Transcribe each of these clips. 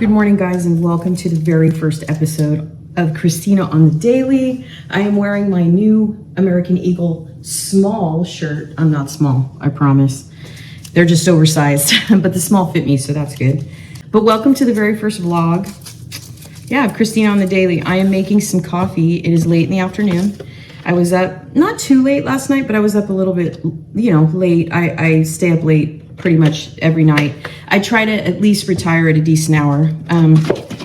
Good morning, guys, and welcome to the very first episode of Christina on the Daily. I am wearing my new American Eagle small shirt. I'm not small, I promise. They're just oversized, but the small fit me, so that's good. But welcome to the very first vlog. Yeah, Christina on the Daily. I am making some coffee. It is late in the afternoon. I was up, not too late last night, but I was up a little bit, late. I stay up late pretty much every night. I try to at least retire at a decent hour.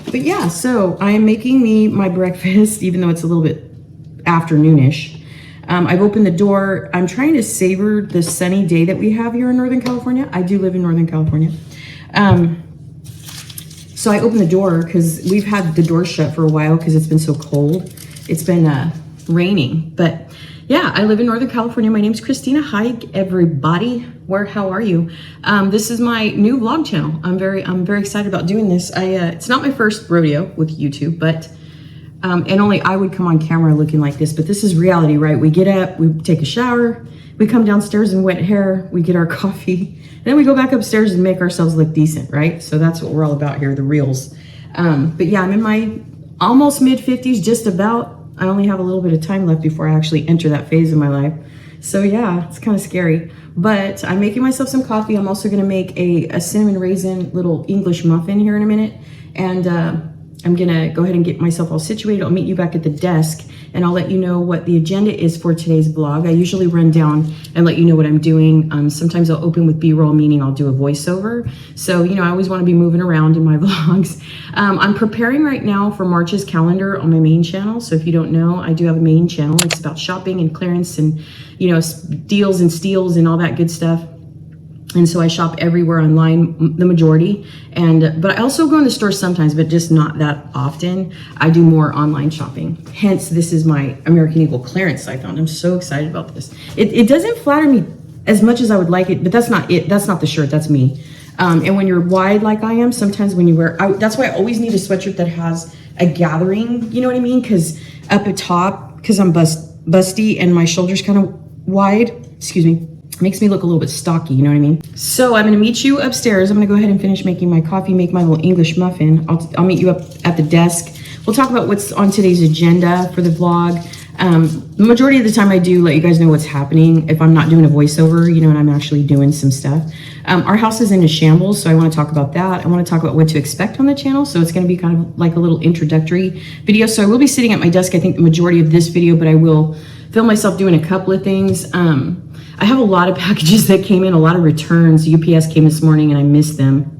But yeah, so I am making me my breakfast, even though it's a little bit afternoonish. I've opened the door. I'm trying to savor the sunny day that we have here in Northern California. I do live in Northern California. So I opened the door because we've had the door shut for a while because it's been so cold. It's been raining, but yeah, I live in Northern California. My name's Christina. Hi, everybody. How are you? This is my new vlog channel. I'm very excited about doing this. It's not my first rodeo with YouTube, but and only I would come on camera looking like this, but this is reality, right? We get up, we take a shower, we come downstairs in wet hair, we get our coffee, and then we go back upstairs and make ourselves look decent, right? So that's what we're all about here, the reels. But yeah, I'm in my almost mid-50s, just about. I only have a little bit of time left before I actually enter that phase of my life. So yeah, it's kind of scary, but I'm making myself some coffee. I'm also gonna make a cinnamon raisin little English muffin here in a minute. And I'm gonna go ahead and get myself all situated. I'll meet you back at the desk and I'll let you know what the agenda is for today's vlog. I usually run down and let you know what I'm doing. Sometimes I'll open with B-roll, meaning I'll do a voiceover. So, I always wanna be moving around in my vlogs. I'm preparing right now for March's calendar on my main channel. So if you don't know, I do have a main channel. It's about shopping and clearance and, deals and steals and all that good stuff. And so I shop everywhere online, the majority. But I also go in the store sometimes, but just not that often. I do more online shopping. Hence, this is my American Eagle clearance I found. I'm so excited about this. It doesn't flatter me as much as I would like it, but that's not it. That's not the shirt, that's me. And when you're wide like I am, sometimes when you wear, that's why I always need a sweatshirt that has a gathering, you know what I mean? Because up at top, because I'm busty and my shoulders kind of wide, excuse me, makes me look a little bit stocky, you know what I mean? So I'm gonna meet you upstairs. I'm gonna go ahead and finish making my coffee, make my little English muffin. I'll meet you up at the desk. We'll talk about what's on today's agenda for the vlog. The majority of the time I do let you guys know what's happening if I'm not doing a voiceover, and I'm actually doing some stuff. Our house is in a shambles, so I wanna talk about that. I wanna talk about what to expect on the channel. So it's gonna be kind of like a little introductory video. So I will be sitting at my desk, I think the majority of this video, but I will film myself doing a couple of things. I have a lot of packages that came in, a lot of returns. UPS came this morning and I missed them.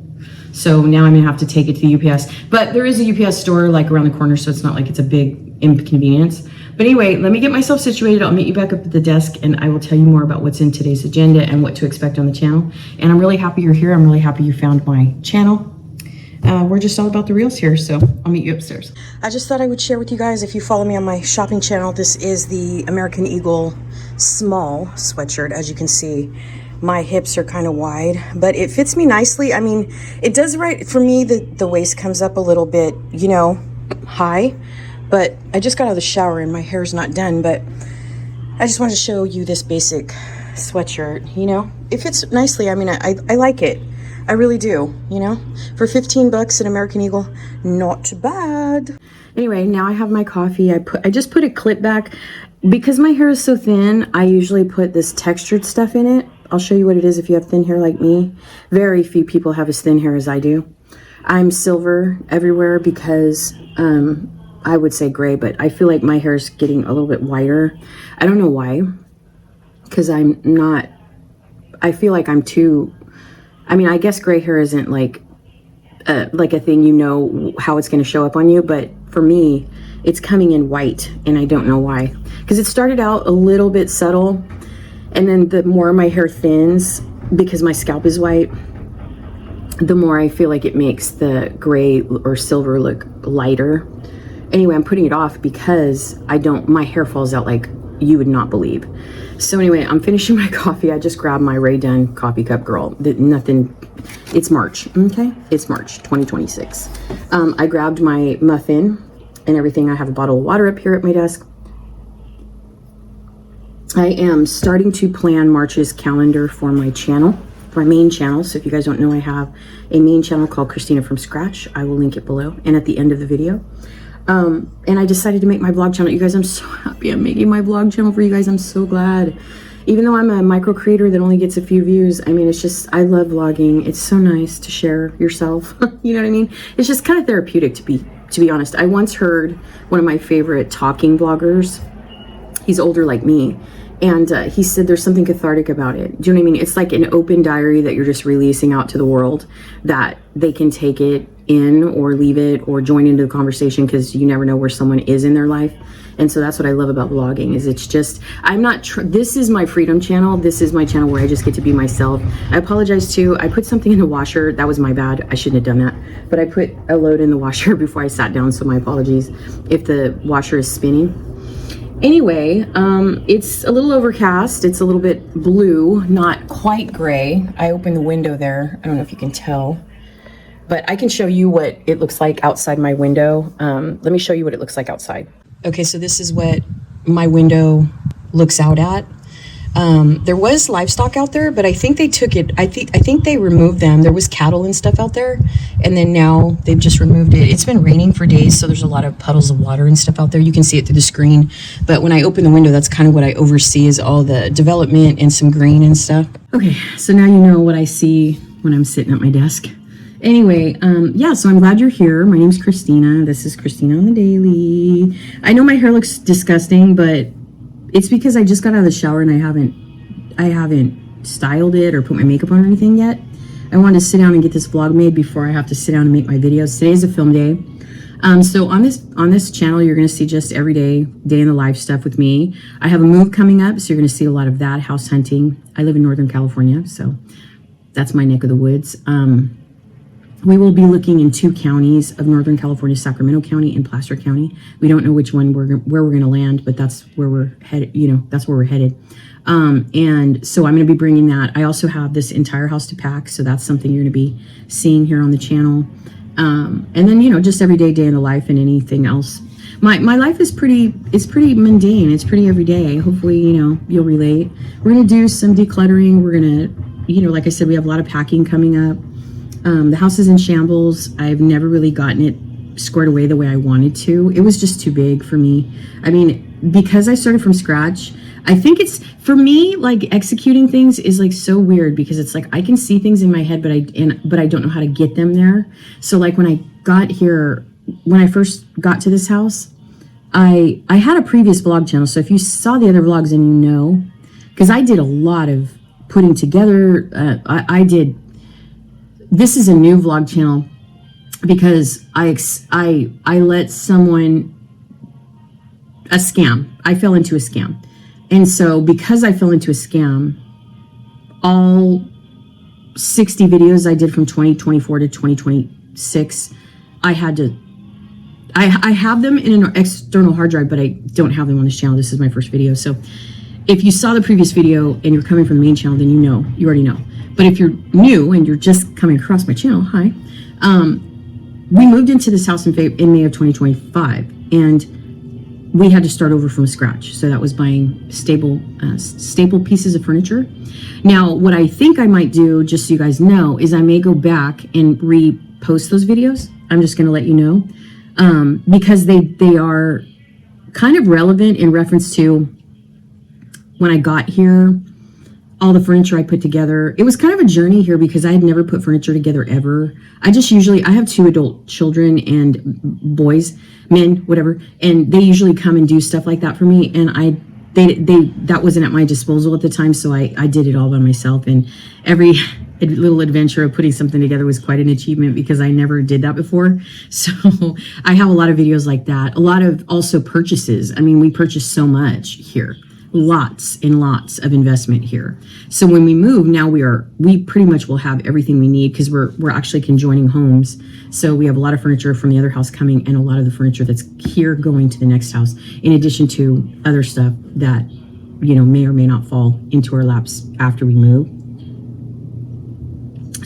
So now I'm gonna have to take it to the UPS. But there is a UPS store like around the corner, so it's not like it's a big inconvenience. But anyway, let me get myself situated. I'll meet you back up at the desk and I will tell you more about what's in today's agenda and what to expect on the channel. And I'm really happy you're here. I'm really happy you found my channel. We're just all about the reels here, so I'll meet you upstairs. I just thought I would share with you guys, if you follow me on my shopping channel, this is the American Eagle small sweatshirt. As you can see, my hips are kind of wide, but it fits me nicely. I mean, it does right for me. The waist comes up a little bit, high, but I just got out of the shower and my hair's not done, but I just wanted to show you this basic sweatshirt. It fits nicely. I mean, I like it. I really do, for 15 bucks at American Eagle, not bad. Anyway, now I have my coffee. I just put a clip back because my hair is so thin. I usually put this textured stuff in it. I'll show you what it is if you have thin hair like me. Very few people have as thin hair as I do. I'm silver everywhere because I would say gray, but I feel like my hair is getting a little bit whiter. I don't know why, because I feel like I'm too, I guess gray hair isn't like a thing, how it's going to show up on you, but for me, it's coming in white, and I don't know why. Because it started out a little bit subtle, and then the more my hair thins, because my scalp is white, the more I feel like it makes the gray or silver look lighter. Anyway, I'm putting it off because my hair falls out like you would not believe. So anyway, I'm finishing my coffee. I just grabbed my Ray Dunn coffee cup, girl. It's March, okay? It's March 2026. I grabbed my muffin and everything. I have a bottle of water up here at my desk. I am starting to plan March's calendar for my channel, my main channel. So if you guys don't know, I have a main channel called Christina from Scratch. I will link it below and at the end of the video. And I decided to make my vlog channel. You guys, I'm so happy I'm making my vlog channel for you guys. I'm so glad. Even though I'm a micro creator that only gets a few views, I mean, it's just, I love vlogging. It's so nice to share yourself. You know what I mean? It's just kind of therapeutic, to be honest. I once heard one of my favorite talking vloggers, he's older like me, and he said there's something cathartic about it. Do you know what I mean? It's like an open diary that you're just releasing out to the world, that they can take it in or leave it or join into the conversation, because you never know where someone is in their life. And so that's what I love about vlogging, is it's just, I'm not, this is my freedom channel. This is my channel where I just get to be myself. I apologize too. I put something in the washer. That was my bad. I shouldn't have done that. But I put a load in the washer before I sat down. So my apologies if the washer is spinning. Anyway, it's a little overcast. It's a little bit blue, not quite gray. I opened the window there. I don't know if you can tell, but I can show you what it looks like outside my window. Let me show you what it looks like outside. Okay, so this is what my window looks out at. There was livestock out there, but I think they took it. I think they removed them. There was cattle and stuff out there, and then now they've just removed it. It's been raining for days, so there's a lot of puddles of water and stuff out there. You can see it through the screen, but when I open the window, that's kind of what I oversee, is all the development and some green and stuff. Okay, so now you know what I see when I'm sitting at my desk. Anyway, yeah, so I'm glad you're here. My name's Christina. This is Christina on the Daily. I know my hair looks disgusting, but it's because I just got out of the shower and I haven't styled it or put my makeup on or anything yet. I wanted to sit down and get this vlog made before I have to sit down and make my videos. Today's a film day. So on this channel, you're going to see just everyday day in the life stuff with me. I have a move coming up, so you're going to see a lot of that, house hunting. I live in Northern California, so that's my neck of the woods. We will be looking in 2 counties of Northern California, Sacramento County and Placer County. We don't know which one where we're going to land, but that's where we're headed. You know, that's where we're headed. And so I'm going to be bringing that. I also have this entire house to pack, so that's something you're going to be seeing here on the channel. And then, you know, just everyday day in the life and anything else. My life is pretty mundane. It's pretty everyday. Hopefully, you know, you'll relate. We're going to do some decluttering. We're going to, you know, like I said, we have a lot of packing coming up. The house is in shambles. I've never really gotten it squared away the way I wanted to. It was just too big for me. I mean, because I started from scratch, I think it's, for me, like, executing things is like so weird, because it's like I can see things in my head, but I don't know how to get them there. So like when I got here, when I first got to this house, I had a previous vlog channel. So if you saw the other vlogs, then you know, because I did a lot of putting together. This is a new vlog channel because I let someone, a scam. I fell into a scam. And so because I fell into a scam, all 60 videos I did from 2024 to 2026, I have them in an external hard drive, but I don't have them on this channel. This is my first video. So if you saw the previous video and you're coming from the main channel, then you already know. But if you're new and you're just coming across my channel, hi. We moved into this house in May of 2025, and we had to start over from scratch. So that was buying staple pieces of furniture. Now, what I think I might do, just so you guys know, is I may go back and repost those videos. I'm just going to let you know, because they are kind of relevant in reference to when I got here, all the furniture I put together. It was kind of a journey here because I had never put furniture together ever. I have 2 adult children and boys, men, whatever, and they usually come and do stuff like that for me. And that wasn't at my disposal at the time, so I did it all by myself. And every little adventure of putting something together was quite an achievement because I never did that before. So I have a lot of videos like that. A lot of also purchases. I mean, we purchased so much here. Lots and lots of investment here. So when we move, now we pretty much will have everything we need because we're actually conjoining homes. So we have a lot of furniture from the other house coming and a lot of the furniture that's here going to the next house, in addition to other stuff that, you know, may or may not fall into our laps after we move.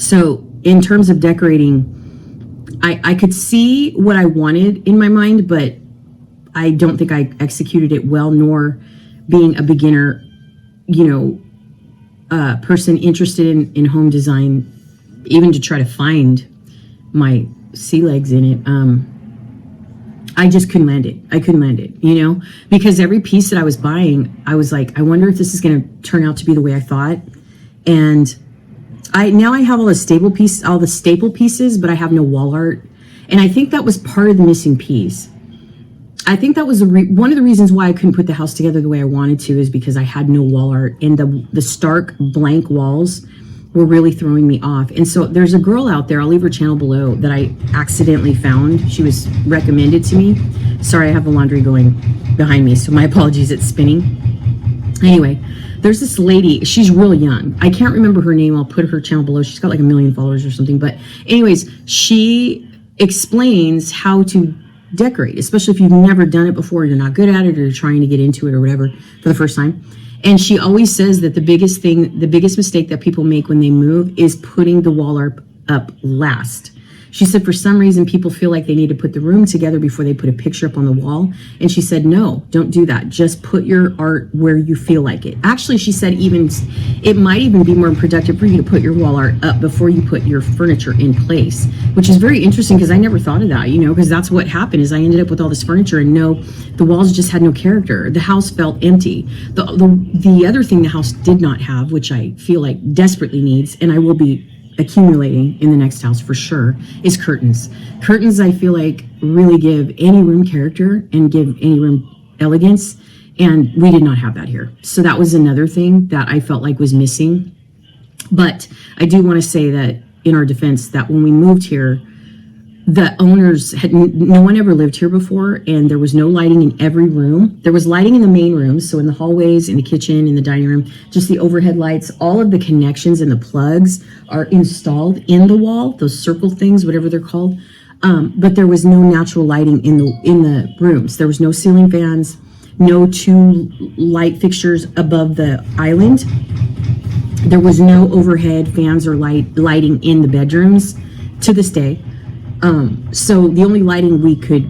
So in terms of decorating, I could see what I wanted in my mind, but I don't think I executed it well, nor being a beginner, you know, person interested in home design, even to try to find my sea legs in it. I just couldn't land it. I couldn't land it, you know, because every piece that I was buying, I was like, I wonder if this is going to turn out to be the way I thought. And now I have all the staple pieces, but I have no wall art. And I think that was part of the missing piece. I think that was one of the reasons why I couldn't put the house together the way I wanted to, is because I had no wall art, and the stark blank walls were really throwing me off. And so there's a girl out there, I'll leave her channel below, that I accidentally found. She was recommended to me. Sorry, I have the laundry going behind me, so my apologies, it's spinning. Anyway, there's this lady, she's really young. I can't remember her name. I'll put her channel below. She's got like 1 million followers or something. But anyways, she explains how to decorate, especially if you've never done it before, you're not good at it, or you're trying to get into it or whatever for the first time. And she always says that the biggest mistake that people make when they move is putting the wall art up last. She said for some reason people feel like they need to put the room together before they put a picture up on the wall. And she said, no, don't do that. Just put your art where you feel like it. Actually, she said it might even be more productive for you to put your wall art up before you put your furniture in place, which is very interesting because I never thought of that, you know, because that's what happened is I ended up with all this furniture and the walls just had no character. The house felt empty. The other thing the house did not have, which I feel like desperately needs, and I will be accumulating in the next house for sure, is curtains. Curtains, I feel like, really give any room character and give any room elegance, and we did not have that here. So that was another thing that I felt like was missing. But I do want to say that in our defense, that when we moved here, the owners no one ever lived here before, and there was no lighting in every room. There was lighting in the main rooms, so in the hallways, in the kitchen, in the dining room, just the overhead lights. All of the connections and the plugs are installed in the wall, those circle things, whatever they're called. But there was no natural lighting in the rooms. There was no ceiling fans, no 2 light fixtures above the island. There was no overhead fans or lighting in the bedrooms to this day. So the only lighting we could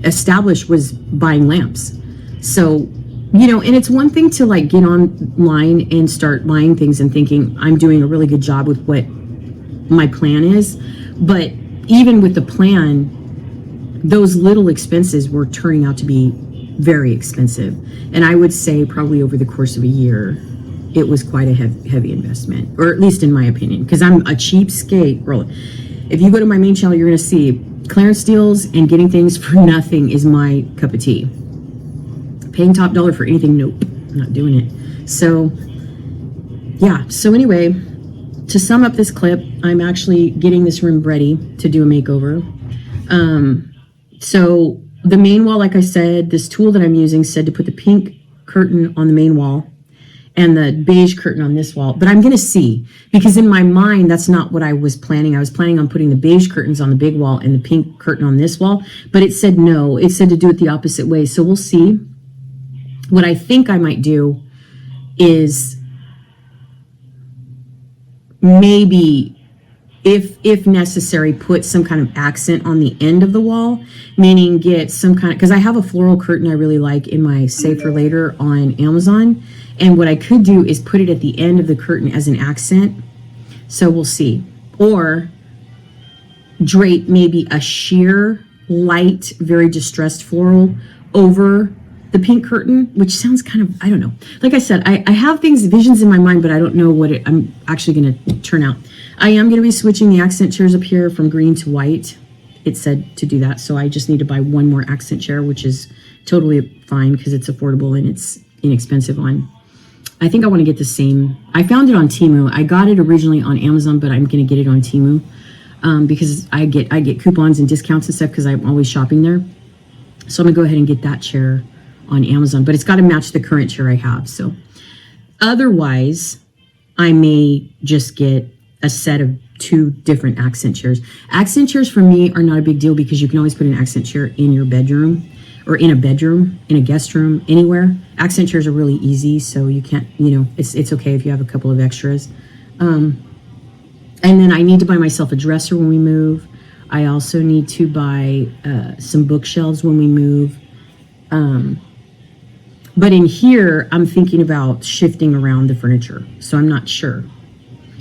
establish was buying lamps. So, you know, and it's one thing to like get online and start buying things and thinking I'm doing a really good job with what my plan is. But even with the plan, those little expenses were turning out to be very expensive. And I would say probably over the course of a year, it was quite a heavy investment, or at least in my opinion, because I'm a cheapskate girl. If you go to my main channel, you're going to see clearance deals and getting things for nothing is my cup of tea. Paying top dollar for anything, nope, I'm not doing it. So, yeah. So anyway, to sum up this clip, I'm actually getting this room ready to do a makeover. So the main wall, like I said, this tool that I'm using said to put the pink curtain on the main wall and the beige curtain on this wall, but I'm going to see, because in my mind, that's not what I was planning. I was planning on putting the beige curtains on the big wall and the pink curtain on this wall, but it said no, it said to do it the opposite way. So we'll see. What I think I might do is maybe, if necessary, put some kind of accent on the end of the wall, meaning get some kind of, because I have a floral curtain I really like in my Save for Later on Amazon. And what I could do is put it at the end of the curtain as an accent. So we'll see. Or drape maybe a sheer, light, very distressed floral over the pink curtain, which sounds kind of, I don't know. Like I said, I have visions in my mind, but I don't know what I'm actually going to turn out. I am going to be switching the accent chairs up here from green to white. It said to do that. So I just need to buy one more accent chair, which is totally fine because it's affordable and it's inexpensive on, I think I want to get the same. I found it on Temu. I got it originally on Amazon, but I'm going to get it on Temu because I get coupons and discounts and stuff because I'm always shopping there. So I'm going to go ahead and get that chair on Amazon, but it's got to match the current chair I have. So otherwise, I may just get a set of 2 different accent chairs. Accent chairs for me are not a big deal because you can always put an accent chair in your bedroom or in a bedroom, in a guest room, anywhere. Accent chairs are really easy, so you can't, you know, it's okay if you have a couple of extras. And then I need to buy myself a dresser when we move. I also need to buy some bookshelves when we move. But in here, I'm thinking about shifting around the furniture. So I'm not sure.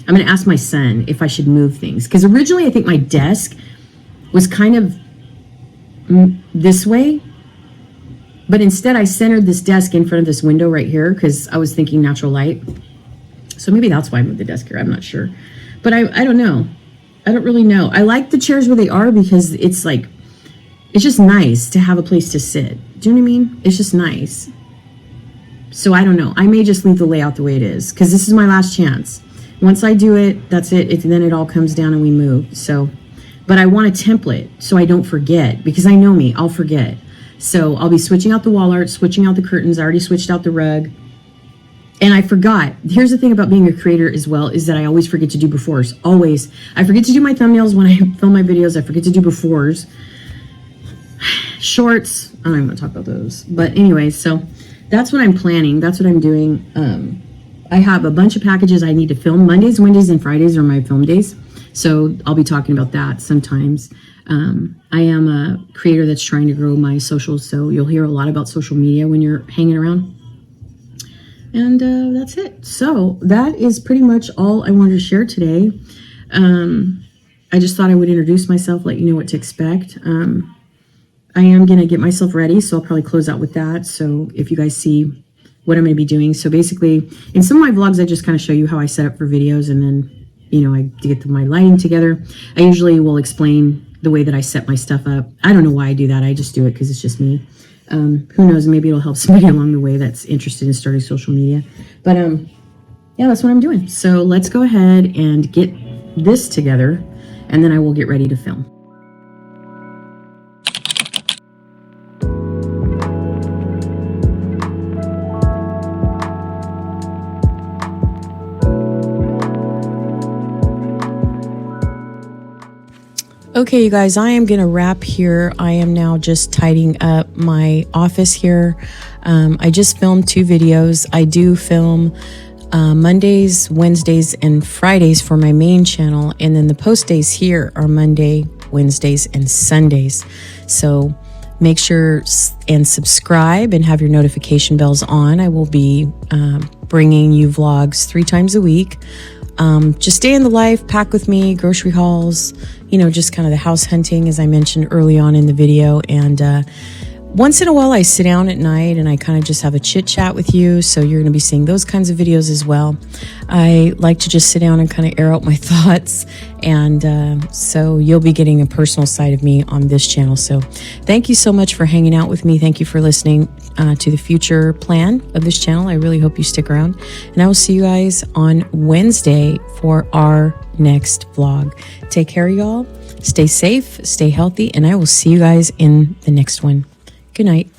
I'm going to ask my son if I should move things. Because originally, I think my desk was kind of this way. But instead, I centered this desk in front of this window right here because I was thinking natural light. So maybe that's why I moved the desk here. I'm not sure. But I don't know. I don't really know. I like the chairs where they are because it's like, it's just nice to have a place to sit. Do you know what I mean? It's just nice. So I don't know. I may just leave the layout the way it is because this is my last chance. Once I do it, that's it. Then it all comes down and we move. So, but I want a template so I don't forget because I know me. I'll forget. So I'll be switching out the wall art, switching out the curtains. I already switched out the rug. And I forgot. Here's the thing about being a creator as well is that I always forget to do befores. Always. I forget to do my thumbnails when I film my videos. I forget to do befores. Shorts. I don't even want to talk about those. But anyway, so that's what I'm planning. That's what I'm doing. I have a bunch of packages I need to film. Mondays, Wednesdays, and Fridays are my film days. So I'll be talking about that sometimes. I am a creator that's trying to grow my socials. So you'll hear a lot about social media when you're hanging around. And that's it. So that is pretty much all I wanted to share today. I just thought I would introduce myself, let you know what to expect. I am going to get myself ready, so I'll probably close out with that. So if you guys see what I'm going to be doing. So basically, in some of my vlogs, I just kind of show you how I set up for videos. And then, you know, I get my lighting together. I usually will explain the way that I set my stuff up. I don't know why I do that. I just do it because it's just me. Who knows, maybe it'll help somebody along the way that's interested in starting social media. But yeah, that's what I'm doing. So let's go ahead and get this together, and then I will get ready to film. Okay, you guys, I am going to wrap here. I am now just tidying up my office here. I just filmed 2 videos. I do film Mondays, Wednesdays, and Fridays for my main channel. And then the post days here are Monday, Wednesdays, and Sundays. So make sure and subscribe and have your notification bells on. I will be bringing you vlogs 3 times a week. Just stay in the life, pack with me, grocery hauls, you know, just kind of the house hunting, as I mentioned early on in the video. And once in a while I sit down at night and I kind of just have a chit chat with you. So you're going to be seeing those kinds of videos as well. I like to just sit down and kind of air out my thoughts. And so you'll be getting a personal side of me on this channel. So thank you so much for hanging out with me. Thank you for listening to the future plan of this channel. I really hope you stick around. And I will see you guys on Wednesday for our next vlog. Take care, y'all. Stay safe, stay healthy, and I will see you guys in the next one. Good night.